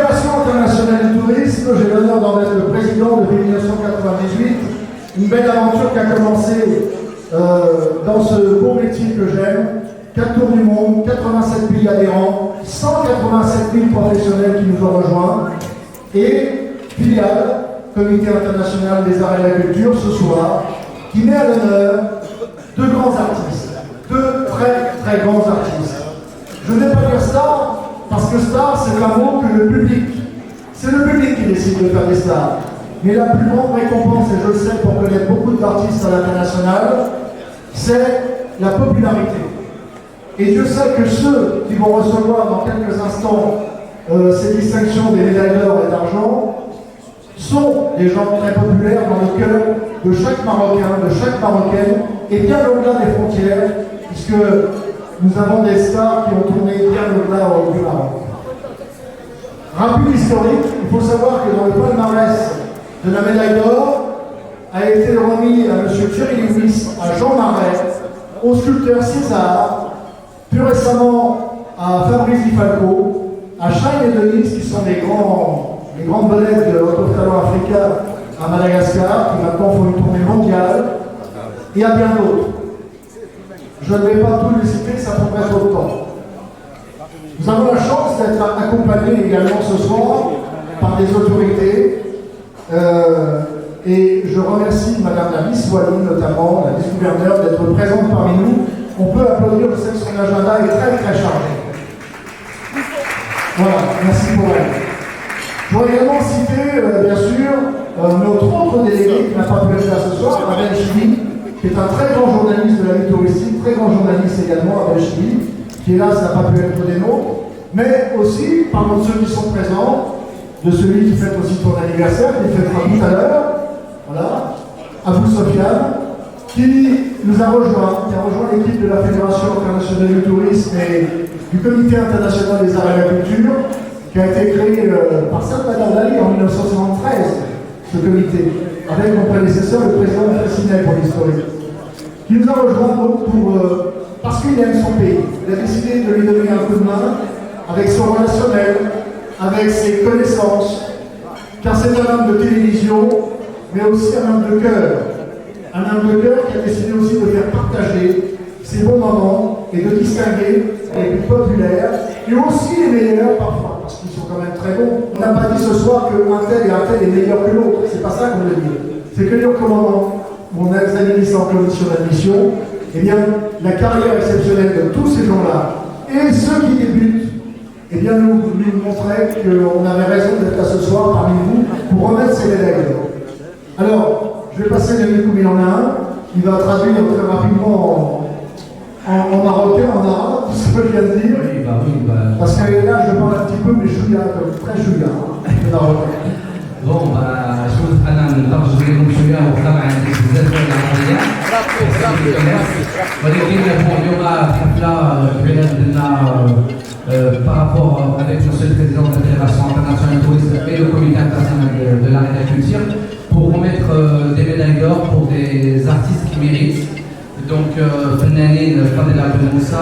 Fédération internationale du tourisme, j'ai l'honneur d'en être le président depuis 1998. Une belle aventure qui a commencé dans ce beau métier que j'aime. 4 tours du monde, 87 pays adhérents, 187 000 professionnels qui nous ont rejoints. Et filiale, Comité international des arts et de la culture, ce soir, qui met à l'honneur deux grands artistes, deux très grands artistes. Je ne vais pas dire star, parce que star, c'est un mot que le public, c'est le public qui décide de faire des stars. Mais la plus grande récompense, et je le sais pour connaître beaucoup d'artistes à l'international, c'est la popularité. Et Dieu sait que ceux qui vont recevoir dans quelques instants ces distinctions des médailles d'or et d'argent sont des gens très populaires dans le cœur de chaque Marocain, de chaque Marocaine, et bien au-delà des frontières, puisque nous avons des stars qui ont tourné bien au-delà du Maroc. Rapide historique, il faut savoir que dans le palmarès de la médaille d'or a été remis à M. Thierry Lewis, à Jean Marais, au sculpteur César, plus récemment à Fabrice Di Falco, à Shine et Denise, qui sont les grandes vedettes de l'Auto-Talent Africa à Madagascar, qui maintenant font une tournée mondiale, et à bien d'autres. Je ne vais pas tous les citer, ça prendrait trop de temps. Nous avons la chance d'être accompagnés également ce soir par des autorités, et je remercie Madame la vice-Walline, notamment la vice-gouverneure, d'être présente parmi nous. On peut applaudir, je sais que son agenda est très chargé. Voilà, merci pour elle. Je voudrais également citer, bien sûr, notre autre délégué qui n'a pas pu être là ce soir, Abel Chili, qui est un très grand journaliste de la vie touristique, très grand journaliste également, Abel Chili, qui hélas n'a pas pu être des nôtres, mais aussi, parmi ceux qui sont présents, de celui qui fête aussi ton anniversaire, qui fêtera tout à l'heure, voilà, Abou Sofiane, qui nous a rejoint, qui a rejoint l'équipe de la Fédération internationale du tourisme et du Comité international des arts et de la culture, qui a été créé par Salvador Dali en 1973, ce comité, avec mon prédécesseur, le président Fressinet pour l'historique, qui nous a rejoint donc parce qu'il aime son pays. Il a décidé de lui donner un coup de main avec son relationnel, avec ses connaissances, car c'est un homme de télévision, mais aussi un homme de cœur. Un homme de cœur qui a décidé aussi de faire partager ses bons moments et de distinguer les plus populaires et aussi les meilleurs parfois, parce qu'ils sont quand même très bons. On n'a pas dit ce soir qu'un tel et un tel est meilleur que l'autre, c'est pas ça qu'on veut dire. C'est que au commandant, où on a examiné ça en commission d'admission, eh bien, la carrière exceptionnelle de tous ces gens-là et ceux qui débutent, eh bien, nous montrait qu'on avait raison d'être là ce soir parmi vous pour remettre ces médailles. Alors, je vais passer le micro, il en a un. Il va traduire très rapidement en marocain, en arabe, tout ce que je viens de dire. Oui, parce que là, je parle un petit peu, mais Julia, très Julia, Bon, شوف أنا نترجم لكم شوية وطبعا بزاف ديال العربية. ولكن اليوم حفلة كبيرة درنا par rapport avec monsieur le président de la Fédération internationale du tourisme et le comité international de l'art et de la culture pour remettre des médailles d'or pour des artistes qui méritent. Donc, فنانين فاضل عبد الموسى،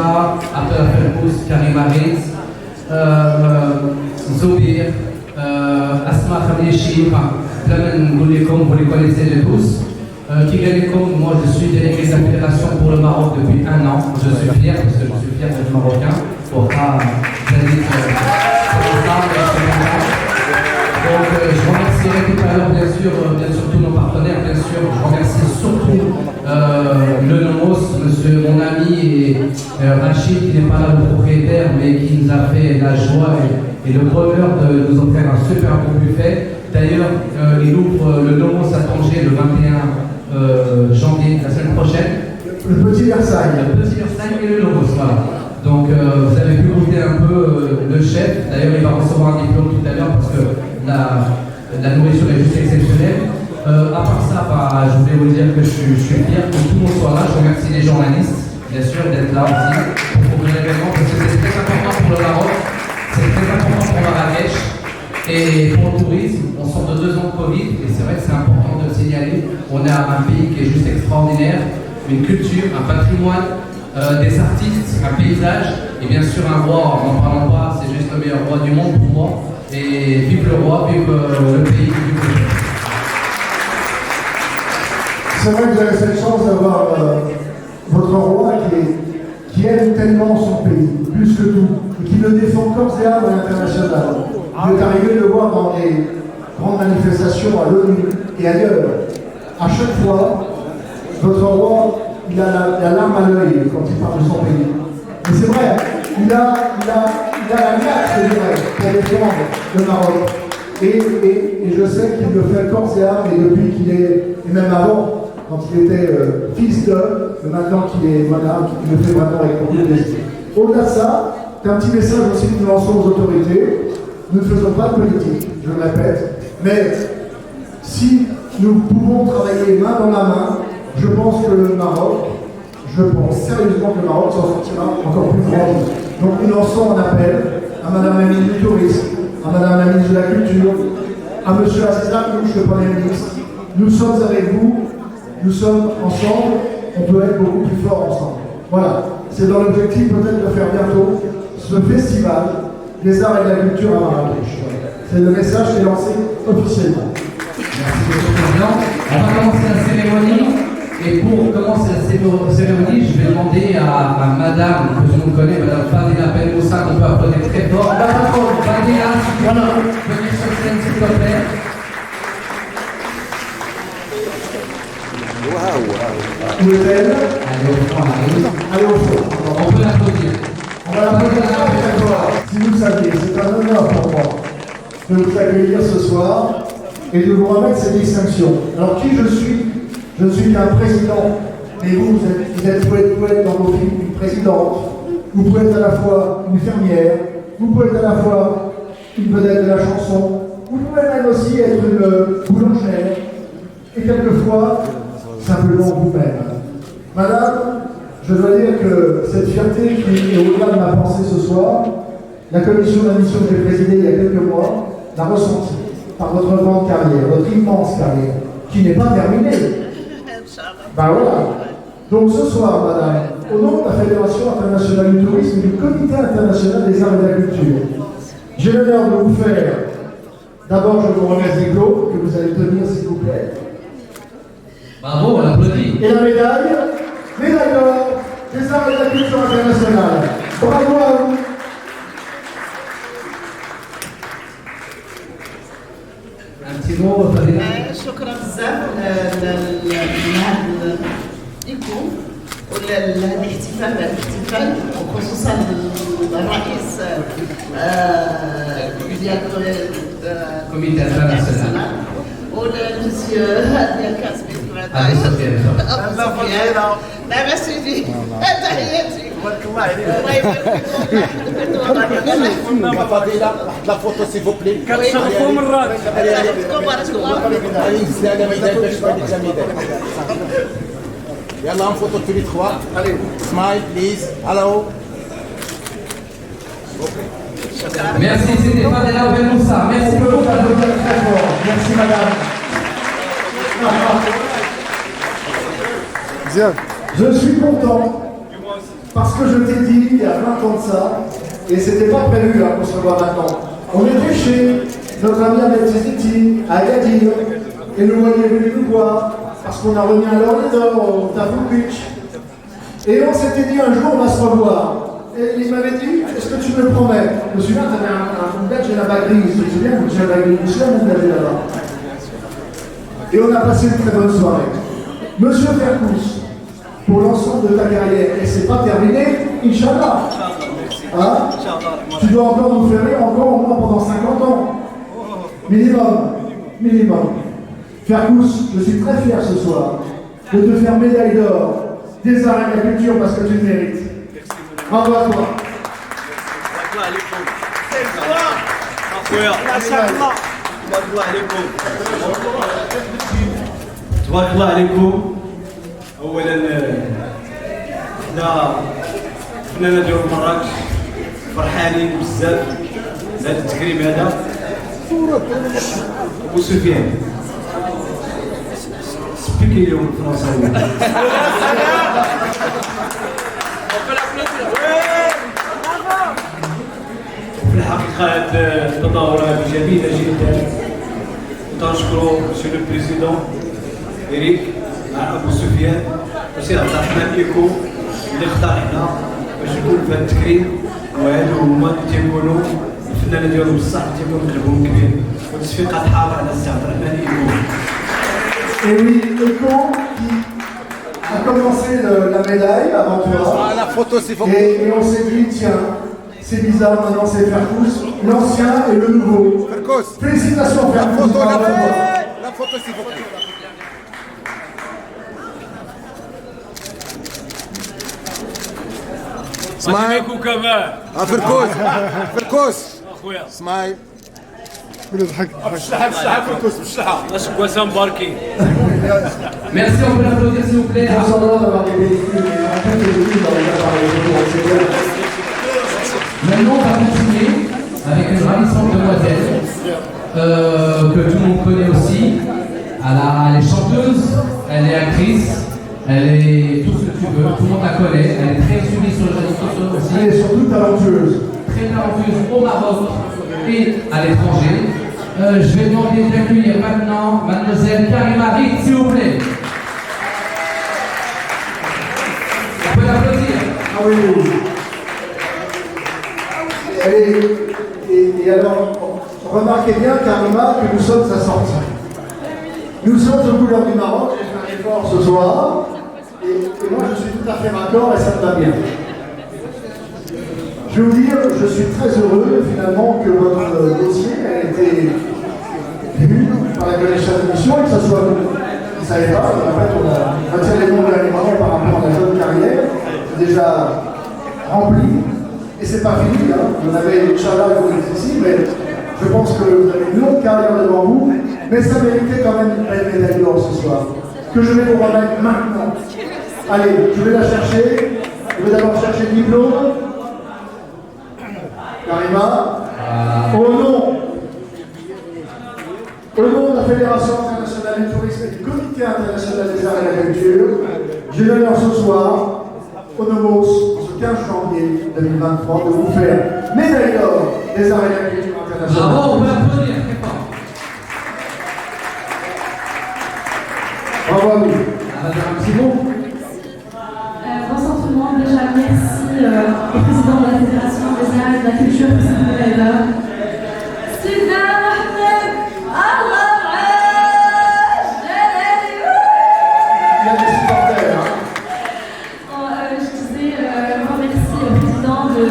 عبد الله فرقوس، كريم عريس، زبير، أسماء خميشي، vous les connaissez de tous. Moi je suis délégué de la Fédération pour le Maroc depuis 1 an. Je suis fier parce que je suis fier d'être marocain. Pour pas donc je remercierai tout à l'heure bien sûr tous nos partenaires, bien sûr. Je remercie surtout le Nomos, monsieur mon ami et Rachid qui n'est pas là le propriétaire mais qui nous a fait la joie et le bonheur de nous offrir un super beau buffet. D'ailleurs il ouvre le Nomos à Tanger le 21 janvier, la semaine prochaine. Le petit Versailles. Le petit Versailles et le Nomos, voilà. Donc vous avez pu goûter un peu le chef. D'ailleurs il va recevoir un diplôme tout à l'heure parce que la nourriture est juste exceptionnelle. À part ça, je voulais vous dire que je suis fier que tout le monde soit là. Je remercie les journalistes, bien sûr, d'être là aussi pour couvrir l'événement parce que c'est très important pour le Maroc, c'est très important pour Marrakech et pour le tourisme. On sort de 2 ans de Covid et c'est vrai que c'est important de le signaler. On est un pays qui est juste extraordinaire, une culture, un patrimoine, des artistes, un paysage et bien sûr un roi. En n'en parlant pas, c'est juste le meilleur roi du monde pour moi. Et vive le roi, vive le pays, vive le chef. C'est vrai que vous avez cette chance d'avoir votre roi qui aime tellement son pays, plus que tout, et qui le défend corps et âme à l'international. Il est arrivé de le voir dans des grandes manifestations à l'ONU et ailleurs. À chaque fois, votre roi, il a la larme à l'œil quand il parle de son pays. Mais c'est vrai, il a la niaque, je dirais, pour défendre le Maroc. Et je sais qu'il le fait corps et âme, et depuis qu'il est, et même avant, quand il était fils de, maintenant qu'il est voilà, il le fait vraiment avec beaucoup de plaisir. Au-delà de ça, c'est un petit message aussi que nous lançons aux autorités. Nous ne faisons pas de politique, je le répète, mais si nous pouvons travailler main dans la main, je pense que le Maroc, je pense sérieusement que le Maroc s'en sortira encore plus grand. Donc nous lançons un appel à Madame la ministre du Tourisme, à Madame la ministre de la Culture, à Monsieur Aziz Lamlouche, le Premier ministre. Nous sommes avec vous, nous sommes ensemble, on peut être beaucoup plus forts ensemble. Voilà, c'est dans l'objectif peut-être de faire bientôt ce festival des arts et de la culture à Marrakech. C'est le message qui est lancé officiellement. Merci, Monsieur le Président. On va commencer la cérémonie. Et pour commencer la cérémonie, je vais demander à Madame, que tout le monde connaît, Madame Fadila Ben Moussa, qu'on peut applaudir très fort. Fadila, si tu veux venir sur scène, s'il te plaît. Où est-elle? Allez au fond, Allez au fond. on peut l'applaudir. On va l'applaudir très fort. Si vous le saviez, c'est un honneur pour moi de vous accueillir ce soir et de vous remettre ces distinctions. Alors qui je suis? Je ne suis qu'un président, mais vous pouvez être dans vos films une présidente. Vous pouvez être à la fois une fermière, vous pouvez être à la fois une vedette de la chanson, vous pouvez même aussi être une boulangère, et quelquefois, simplement vous-même. Madame, je dois dire que cette fierté qui est au-delà de ma pensée ce soir, la commission d'admission que j'ai présidée il y a quelques mois l'a ressentie par votre grande carrière, votre immense carrière, qui n'est pas terminée. Ben voilà. Donc ce soir, madame, au nom de la Fédération internationale du tourisme et du Comité international des arts et de la culture, j'ai l'honneur de vous faire, d'abord je vous remets les échos que vous allez tenir s'il vous plaît. Bravo, on l'applaudit. Et la médaille d'or des arts et de la culture internationale. Bravo à vous. Un petit mot, Fadila. شكرا بزاف لهذا الإيكو ولهذا الاحتفال وخصوصا الرئيس ديال Comité international. وللمسيو ديال كاسبي Allez, ça fait لا بس سيدي تحياتي تبارك الله عليك. الله يبارك فيك فضيلة واحد لا فوتو سي فو بلي. كتشرفوا مرات. بارك الله علي زلانة ميدان باش تبان لك ميدان. يلا ان فوتو tous les trois. Allez, smile please. Hello. Merci, c'était Fadila Ben Moussa. Merci On peut beaucoup. vous applaudir très fort. Merci madame. Je suis content parce que je t'ai dit il y a 20 ans de ça, et c'était pas prévu qu'on se voit maintenant. On était chez notre ami Ahmed Tiziti à Agadir, et nous voyons venus nous voir parce qu'on a remis un Lorient d'or au Tabouk Beach. Et on s'était dit un jour on va se revoir. Et il m'avait dit, est-ce que tu me promets? Je me souviens, tu avais un fondage et la baguerie, je me souviens, j'ai la baguerie, je me souviens, on avait là-bas. Et on a passé une très bonne soirée. Monsieur Ferkous, pour l'ensemble de ta carrière, et c'est pas terminé, Inch'Allah. Hein? Tu dois encore nous faire rire encore au moins pendant 50 ans. Minimum. Ferkous, je suis très fier ce soir de te faire médaille d'or des arts et de la culture parce que tu le mérites. Bravo à toi. تبارك الله عليكم. اولا حنا فنانة ديال مراكش فرحانين بزاف بهذا التكريم هذا. ابو سفيان سبيكي اليوم الفرنساوي. في الحقيقة كانت تظاهرات جميلة جدا. تنشكر مسيو لو بريزيدون إريك مع أبو سفيان وسي عبد الرحمن إيكو اللي اختارنا باش يكون في هذا التكريم، وهادو هما اللي تيكونوا الفنانة ديالهم بصح تيكون قلبهم كبير، والتصفيقة تحافظ على السي عبد الرحمن إيكو. Et oui, Eko qui a commencé la médaille avant toi. Ah, la photo, s'il vous plaît. Et on s'est dit, tiens, c'est bizarre, maintenant c'est Ferkous, l'ancien et le nouveau. Ferkous. Félicitations La Ferkous. photo, bravo. la photo, s'il vous plaît. Smile. Ah, Ferkous. Ferkous. Smile. Merci, on peut l'applaudir s'il vous plaît. On s'en va d'avoir des véhicules, mais en fait les véhicules dans les appareils photo, c'est bien. Maintenant, on va continuer avec une ravissante demoiselle que tout le monde connaît aussi. Elle est chanteuse, elle est actrice, elle est tout ce que tu veux, tout le monde la connaît. Elle est très suivie sur les réseaux sociaux aussi. Elle est surtout talentueuse. Très talentueuse au Maroc et à l'étranger. Je vais demander d'accueillir maintenant mademoiselle Karima Ritt, s'il vous plaît. On peut l'applaudir. Ah oui, oui. Et alors, remarquez bien, Karima, que nous sommes à sortie. Nous sommes aux couleurs du Maroc, j'ai fait un effort ce soir, et moi je suis tout à fait raccord et ça me va bien. Je vais vous dire, je suis très heureux finalement que votre dossier ait été vu par la commission d'émission et que ça soit, vous ne savez pas, en fait on retire les noms de l'animal par rapport à la jeune carrière, c'est déjà rempli, et c'est pas fini, hein. Vous avez Inch'Allah que vous êtes ici, mais je pense que vous avez une longue carrière devant vous, mais ça méritait quand même une belle médaille d'or ce soir, que je vais vous remettre maintenant. Allez, je vais la chercher, je vais d'abord chercher le diplôme. Karima, au nom de la Fédération internationale du tourisme et du Comité international des arts et de la culture, j'ai l'honneur ce soir, au Nomos, ce 15 janvier 2023, de vous faire médaille d'or des arts et de la culture internationale. Bravo, on peut l'applaudir très fort. Bravo à vous. Elle va dire un petit mot. Bonsoir tout le monde, déjà merci au président de la Fédération des arts et de la culture pour cette médaille d'or. Il y a des supporters. Hein. Je disais, remercie au président de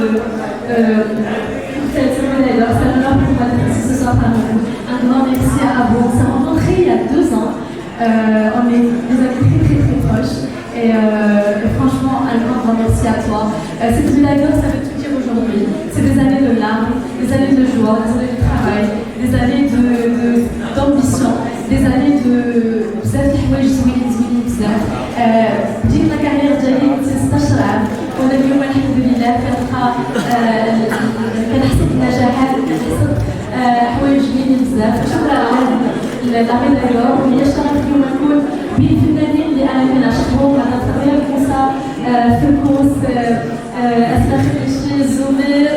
cette médaille d'or. C'est un honneur pour moi d'être ici ce soir parmi vous. Un grand merci à vous. On s'est rencontrés il y a 2 ans. On est des amis très proches. Et franchement, un grand merci à toi. Cette médaille d'or, ça veut tout dire aujourd'hui. C'est des années de larmes, des années de joie, des années de travail, des années d'ambition, des années de بزاف د الحوايج زوينين بزاف. بديت لا كارير ديالي كنت 16 عام، وانا اليوم الحمد لله كنلقى كنحس بالنجاحات وكنحس حوايج زوينين بزاف. شكرا على لا médaille d'or، وهي شرف اليوم نكون بين الفنانين اللي انا كنعشقهم على طبيعه موسى Ferkous, Asma Khrichi, Zoumer.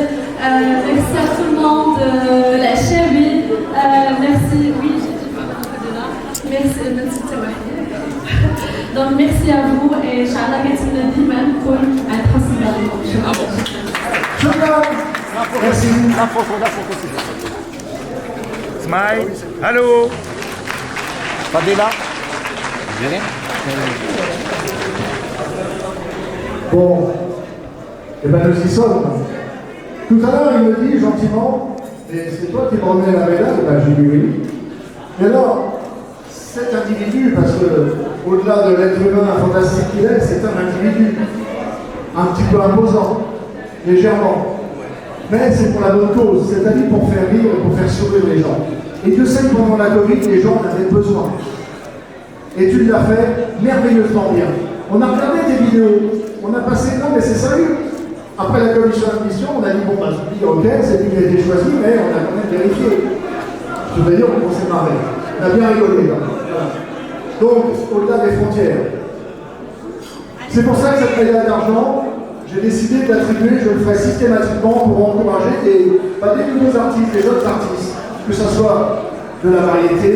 Merci à tout le monde, la chérie. Merci, oui, j'ai dit pas de là. Merci, donc merci à vous et Inch'Allah كنتمنى ديما نكون عند حسن ظنكم. شكرا. Merci. La photo, s'il vous plaît. Smile. Allô. Fadila. Bon, et bien nous y sommes. Tout à l'heure, il me dit gentiment, et c'est toi qui me remets la médaille, ben, j'ai dit oui. Et alors, cet individu, parce que au-delà de l'être humain fantastique qu'il est, c'est un individu un petit peu imposant, légèrement. Mais c'est pour la bonne cause, c'est-à-dire pour faire rire et pour faire sourire les gens. Et Dieu sait que pendant la Covid, les gens en avaient besoin. Et tu l'as fait merveilleusement bien. On a regardé tes vidéos, on a passé, non mais c'est sérieux. Après la commission d'admission, on a dit bon bah je dis ok, c'est lui qui a été choisi, mais on a quand même vérifié. Je veux dire, on s'est marré. On a bien rigolé là. Voilà. Donc, au-delà des frontières. C'est pour ça que cette médaille d'argent, j'ai décidé d'attribuer, je le ferai systématiquement pour encourager des nouveaux artistes, des autres artistes, que ce soit de la variété,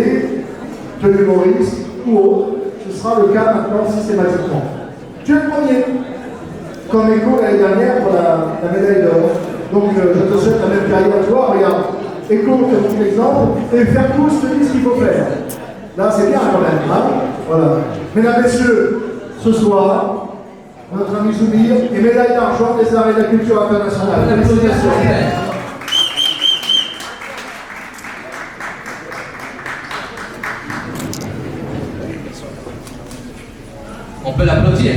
de l'humoriste ou autre. Ce sera le cas maintenant systématiquement. Tu es le premier, comme Echo l'année dernière pour la médaille d'or. Donc je te souhaite la même carrière à toi. Regarde, Echo, c'est ton exemple, et faire tous te dit ce qu'il faut faire. Là, c'est bien quand même. Hein, voilà. Mesdames, messieurs, ce soir, notre ami Zoubir et médaille d'argent des arts et de la culture internationale. Félicitations. On peut l'applaudir.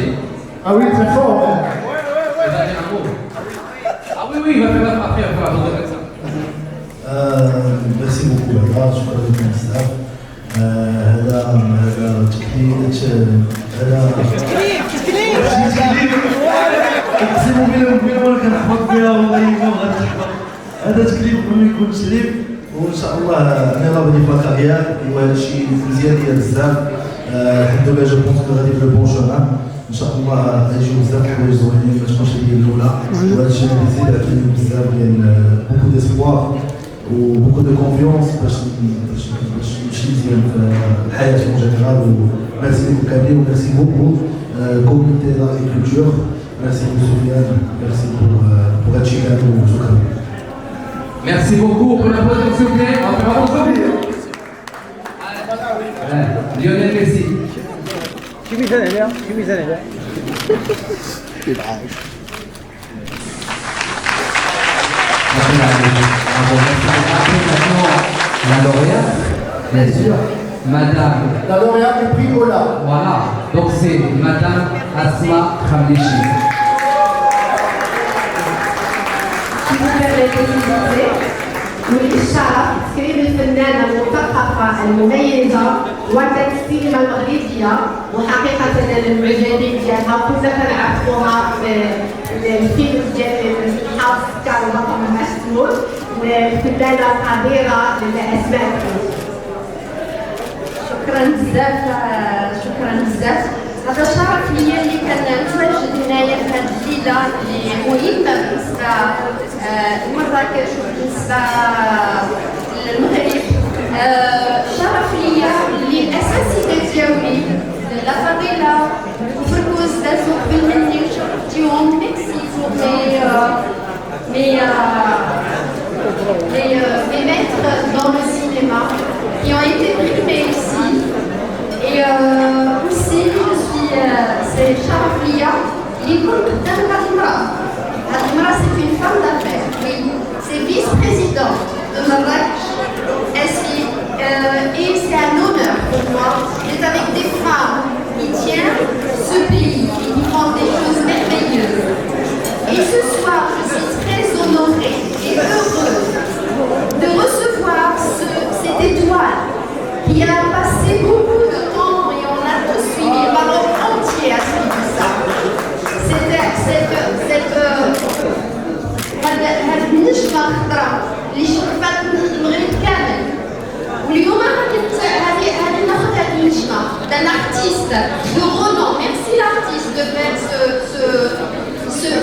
Ah oui, très fort. Hein. Il va dire un mot. Ah oui, oui, il va faire après, il va faire comme ça. Merci beaucoup, Barbara. Je suis avec mon staff. هذا اقسموا بالله وانا كنحفظ بها والله ما غنحفظ. هذا تكليف ما يكونش ليب وان شاء الله انا غادي في لاكاريير وهذا الشيء مزيان ليا بزاف. الحمد لله جو بونس كو غادي في لو بون شومان ان شاء الله غيجيو بزاف الحوايج زوينين ما تكونش هي الاولى وهذا الشيء اللي يزيد عطيني بزاف ديال بوكو ديسبوار وبوكو دو كونفيونس باش نمشي مزيان في الحياه اون جينيرال. وميرسي لكم كاملين وميرسي بوكو كوميتي لاغريكولتور. Merci beaucoup Sofiane, merci pour être chez nous, Soukran. Merci beaucoup pour l'applaudissement s'il vous plaît. On va faire un bon Lionel Messi. La lauréate, bien sûr, Madame. La lauréate du prix Ola. Voilà, donc c'est Madame Asma Khamlichi. Si vous permettez s'il vous plaît, والإشارة تكريم الفنانة المثقفة المميزة وردة السينما المغربية وحقيقة المعجبين ديالها كنا كنعرفوها في الفيلم ديال الحافظ كان بطل محمود الفنانة القديرة لأسماء. شكرا بزاف. هذا شرف ليا اللي كنتواجد هنايا في هذه الليله اللي مهمه بالنسبه لمراكش وبالنسبه للمغرب. شرف ليا اللي الاساتذه ديالي لا فضيله وفركوز دازو قبل مني وشرفتيهم. ميرسي pour mes maîtres dans le cinéma qui ont été primés ici. Et aussi, c'est Sharaflia, l'école de Hadimra. Hadimra, c'est une femme d'affaires, oui. C'est vice-présidente de Marrakech. Et c'est un honneur pour moi d'être avec des femmes qui tiennent ce pays et qui font des choses merveilleuses. Et ce soir, je suis très honorée et heureuse de recevoir cette étoile qui a passé beaucoup de temps et on a tous suivi, le Maroc entier a suivi ça. هذه النجمة الخضراء اللي شرفت المغرب كامل. واليوم هذه ناخذ هذه النجمة d'un artiste de renom. Merci l'artiste de faire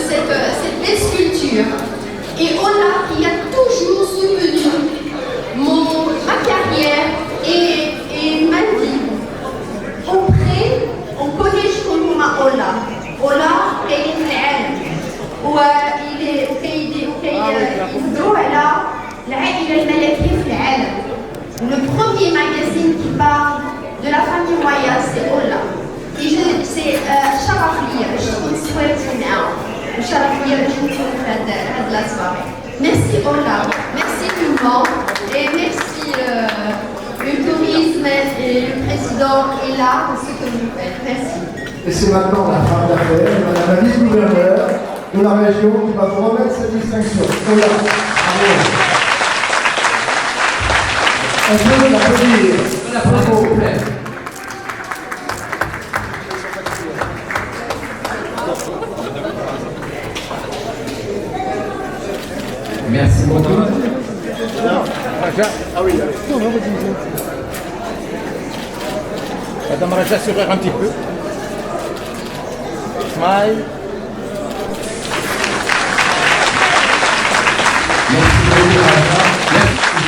cette belle sculpture. Et Ola qui a toujours soutenu ma carrière et ma vie. On connaît شكون هما Ola كاين في العالم وكيهضروا على العائلة الملكية في العالم. Le premier magazine qui parle de la famille royale c'est Ola. Et c'est شرف ليا باش تكون صورتي معاه وشرف ليا باش نكون في هاد la soirée. Merci Ola, merci tout le monde et merci le tourisme et le président est là pour ce que vous faites. Merci. Et c'est maintenant la femme d'affaires, madame la vice-gouverneure de la région qui va vous remettre cette distinction. Ola, bravo. On peut l'applaudir. Bravo, s'il vous plaît. Merci beaucoup. Ah oui, Madame Raja, sourire un petit peu. Smile.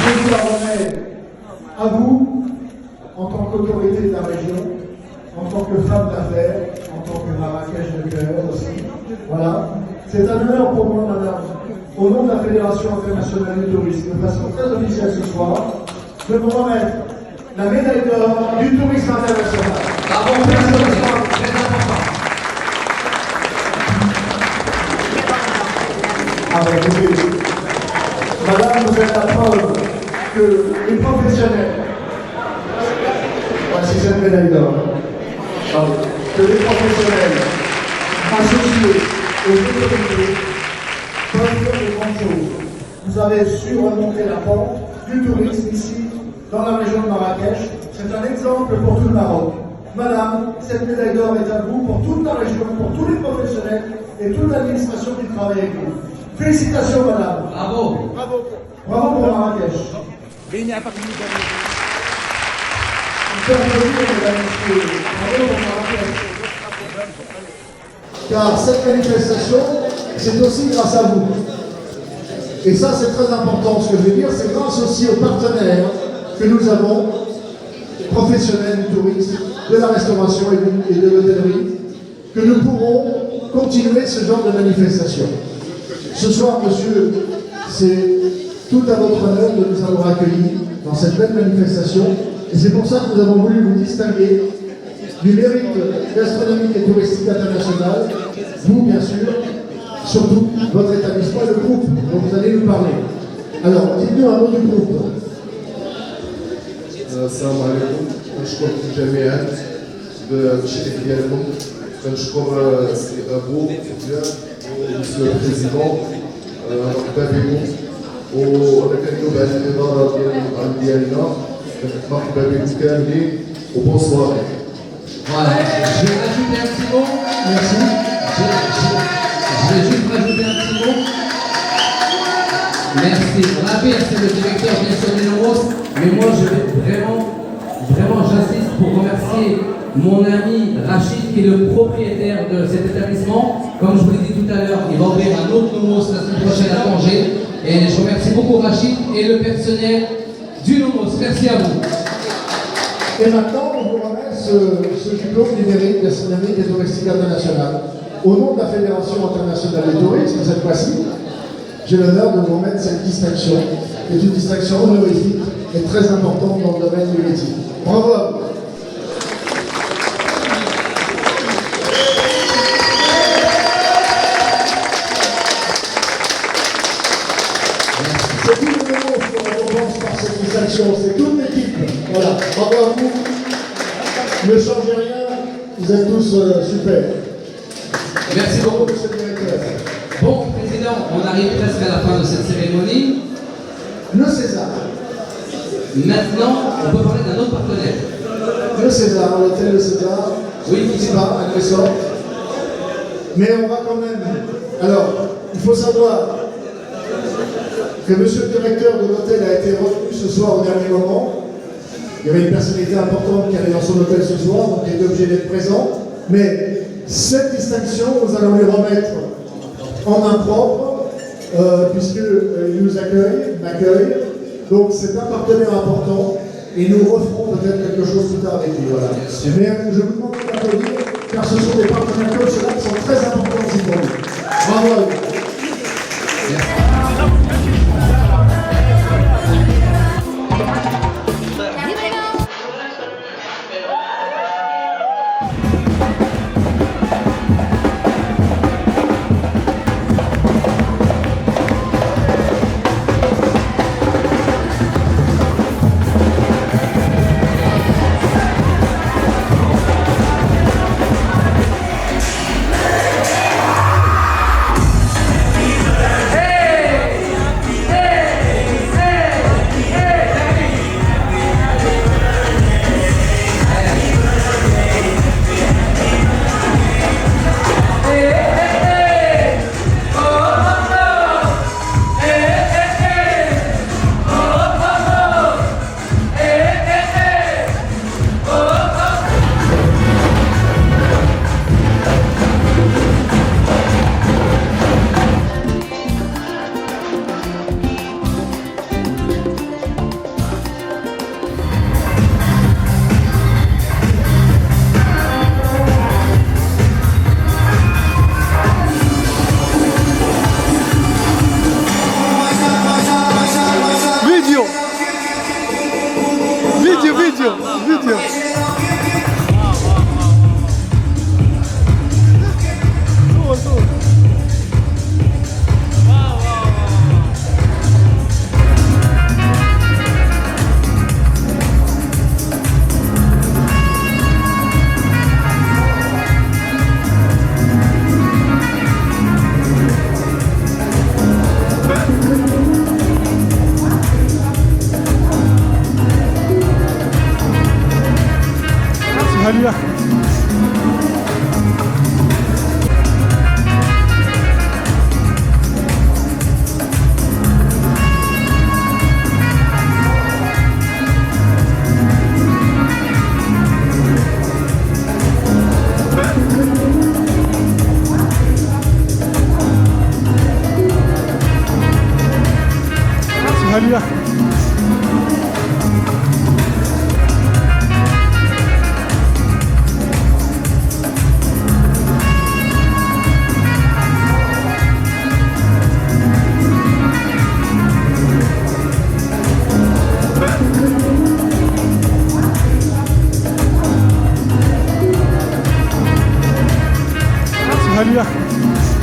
je vous la remets à vous, en tant qu'autorité de la région, en tant que femme d'affaires, en tant que Marrakech de cœur aussi. Voilà. C'est un honneur pour moi, madame, au nom de la Fédération internationale du tourisme, de façon très officielle ce soir, de vous remettre la médaille d'or du tourisme international. Bravo, félicitations, très important. Ah ben, écoutez, madame, vous êtes la preuve que les professionnels, voici cette médaille d'or, que les professionnels associés aux autorités peuvent faire de grandes choses. Vous avez su remonter la pente du tourisme ici, dans la région de Marrakech. C'est un exemple pour tout le Maroc. Madame, cette médaille d'or est à vous, pour toute la région, pour tous les professionnels et toute l'administration qui travaille avec vous. Félicitations, madame. Bravo. Bravo pour Marrakech. Bine a făcut Car cette manifestation, c'est aussi grâce à vous. Et ça, c'est très important. Ce que je veux dire, c'est grâce aussi aux partenaires que nous avons, professionnels du tourisme, de la restauration et de l'hôtellerie, que nous pourrons continuer ce genre de manifestation. Ce soir, monsieur, c'est tout à votre honneur de nous avoir accueillis dans cette belle manifestation. Et c'est pour ça que nous avons voulu vous distinguer du mérite gastronomique et touristique international, vous bien sûr, surtout votre établissement et le groupe dont vous allez nous parler. Alors, dites-nous un mot du groupe. السلام عليكم. كنشكركم جميعا بالتشريف ديالكم. كنشكر السي ابو ديال ومسيو البريزيدون مرحبا بكم. وانا كنجاوب على الاداره ديالنا مرحبا بكم كاملين وبونسوار. Voilà, je vais rajouter un petit mot. Merci. Je vais juste rajouter un petit mot. Merci. Rabir, c'est le directeur bien sûr des Nomos, mais moi je vais vraiment j'insiste pour remercier mon ami Rachid qui est le propriétaire de cet établissement. Comme je vous l'ai dit tout à l'heure, il va ouvrir un autre Nomos la semaine prochaine à Tanger. Et je remercie beaucoup Rachid et le personnel du Nomos. Merci à vous. Et maintenant, on vous remet ce diplôme du mérite gastronomique et touristique international. Au nom de la Fédération internationale du tourisme, cette fois-ci, j'ai l'honneur de vous remettre cette distinction, qui est une distinction honorifique et très importante dans le domaine du métier. Bravo à vous. C'est tout le monde qu'on récompense par cette distinction, c'est toute l'équipe. Voilà, bravo à vous. Ne changez rien, vous êtes tous super. Merci beaucoup. Monsieur le directeur. Bon, Président, on arrive presque à la fin de cette cérémonie. Le César. Maintenant, on peut parler d'un autre partenaire. Le César, l'hôtel Le César. Oui, qui va à Gressor. Mais on va quand même. Alors, il faut savoir que monsieur le directeur de l'hôtel a été retenu ce soir au dernier moment. Il y avait une personnalité importante qui allait dans son hôtel ce soir, donc il était obligé d'être présent. Mais cette distinction, nous allons lui remettre en main propre, puisqu'il nous m'accueille. Donc c'est un partenaire important et nous referons peut-être quelque chose plus tard avec lui. Voilà. Mais je vous demande d'applaudir, car ce sont des partenaires comme ceux-là qui sont très importants aussi pour nous. Bravo à vous. غالية. غالية.